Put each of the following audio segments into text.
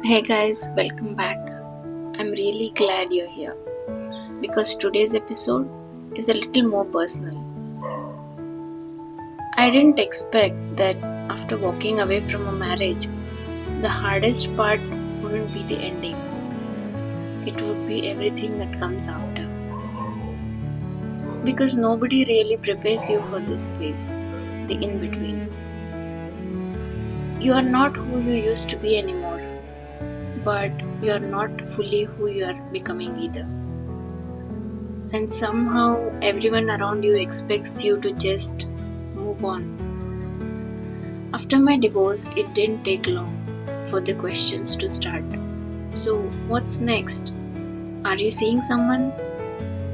Hey guys, welcome back. I'm really glad you're here because today's episode is a little more personal. I didn't expect that after walking away from a marriage, the hardest part wouldn't be the ending, it would be everything that comes after. Because nobody really prepares you for this phase, the in between. You are not who you used to be anymore, but you are not fully who you are becoming either. And somehow everyone around you expects you to just move on. After my divorce, it didn't take long for the questions to start. So, what's next? Are you seeing someone?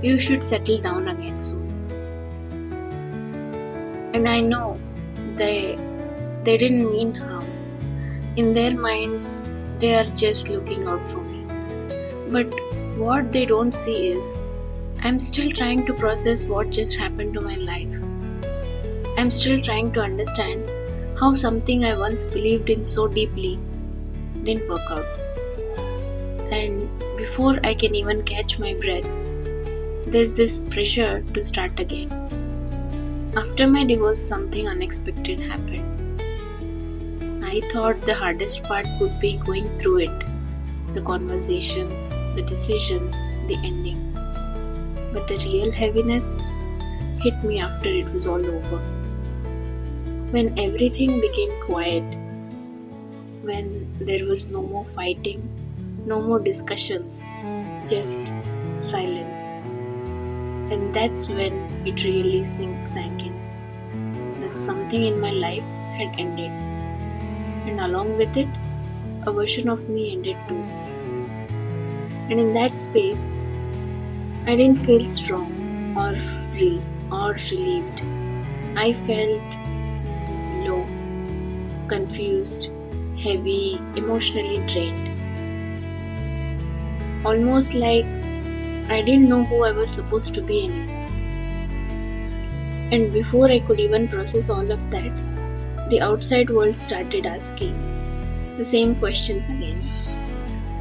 You should settle down again soon. And I know they didn't mean harm. In their minds, they are just looking out for me. But what they don't see is I'm still trying to process what just happened to my life. I'm still trying to understand how something I once believed in so deeply didn't work out. And before I can even catch my breath, there's this pressure to start again. After my divorce, something unexpected happened. I thought the hardest part would be going through it, the conversations, the decisions, the ending. But the real heaviness hit me after it was all over. When everything became quiet, when there was no more fighting, no more discussions, just silence. And that's when it really sank in that something in my life had ended. And along with it, a version of me ended too. And in that space, I didn't feel strong or free or relieved. I felt low, confused, heavy, emotionally drained. Almost like I didn't know who I was supposed to be anymore. And before I could even process all of that, the outside world started asking the same questions again.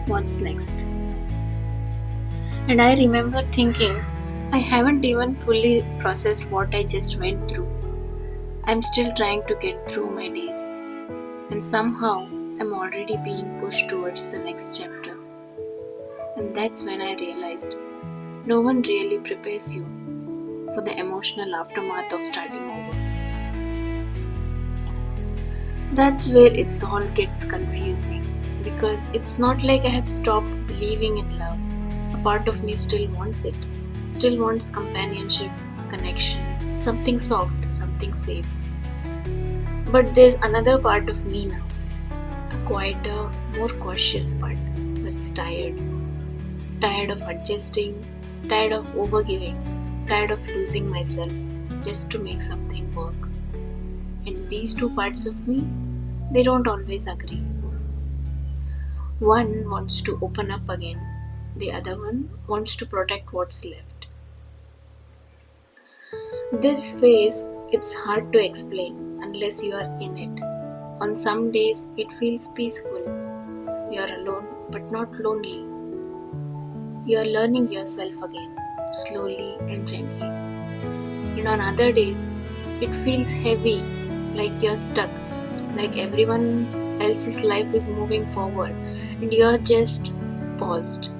What's next? And I remember thinking, I haven't even fully processed what I just went through. I'm still trying to get through my days. And somehow, I'm already being pushed towards the next chapter. And that's when I realized no one really prepares you for the emotional aftermath of starting over. That's where it all gets confusing because it's not like I have stopped believing in love. A part of me still wants it, still wants companionship, connection, something soft, something safe. But there's another part of me now, a quieter, more cautious part that's tired of adjusting, tired of overgiving, tired of losing myself just to make something work. And these two parts of me, they don't always agree. One wants to open up again, the other one wants to protect what's left. This phase, it's hard to explain unless you are in it. On some days, it feels peaceful. You are alone but not lonely. You are learning yourself again, slowly and gently. And on other days, it feels heavy, like you're stuck, like everyone else's life is moving forward and you're just paused.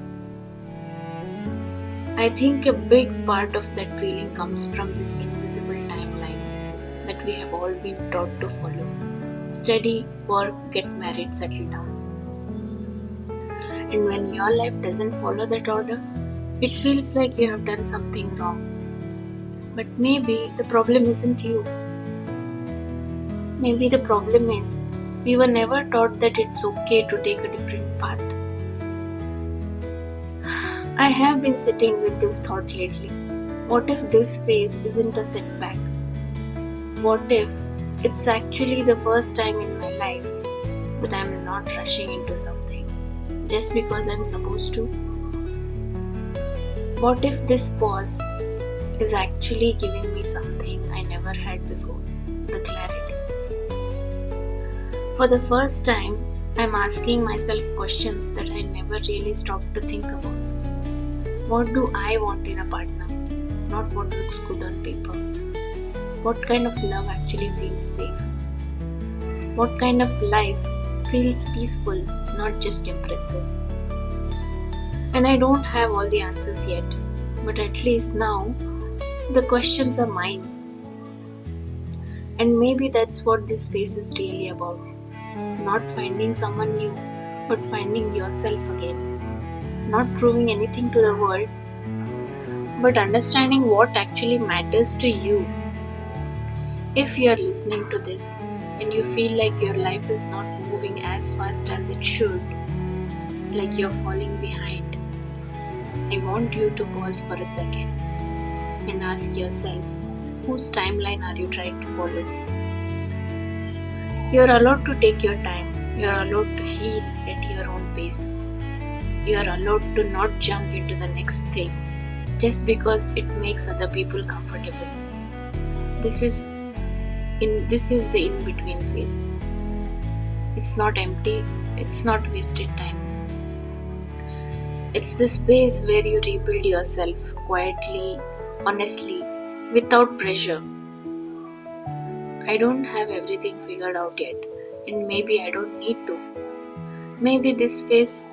I think a big part of that feeling comes from this invisible timeline that we have all been taught to follow. Study, work, get married, settle down. And when your life doesn't follow that order, it feels like you have done something wrong. But maybe the problem isn't you. Maybe the problem is we were never taught that it's okay to take a different path. I have been sitting with this thought lately. What if this phase isn't a setback? What if it's actually the first time in my life that I'm not rushing into something just because I'm supposed to? What if this pause is actually giving me something I never had before, the clarity? For the first time, I'm asking myself questions that I never really stopped to think about. What do I want in a partner? Not what looks good on paper. What kind of love actually feels safe? What kind of life feels peaceful, not just impressive? And I don't have all the answers yet, but at least now the questions are mine. And maybe that's what this phase is really about. Not finding someone new, but finding yourself again. Not proving anything to the world, but understanding what actually matters to you. If you are listening to this and you feel like your life is not moving as fast as it should, like you're falling behind, I want you to pause for a second and ask yourself, whose timeline are you trying to follow? You're allowed to take your time. You're allowed to heal at your own pace. You're allowed to not jump into the next thing just because it makes other people comfortable. This is the in-between phase. It's not empty, it's not wasted time. It's the space where you rebuild yourself quietly, honestly, without pressure. I don't have everything figured out yet, and maybe I don't need to. Maybe this phase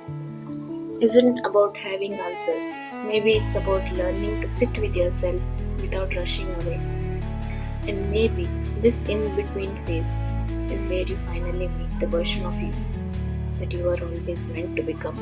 isn't about having answers. Maybe it's about learning to sit with yourself without rushing away. And maybe this in-between phase is where you finally meet the version of you that you were always meant to become.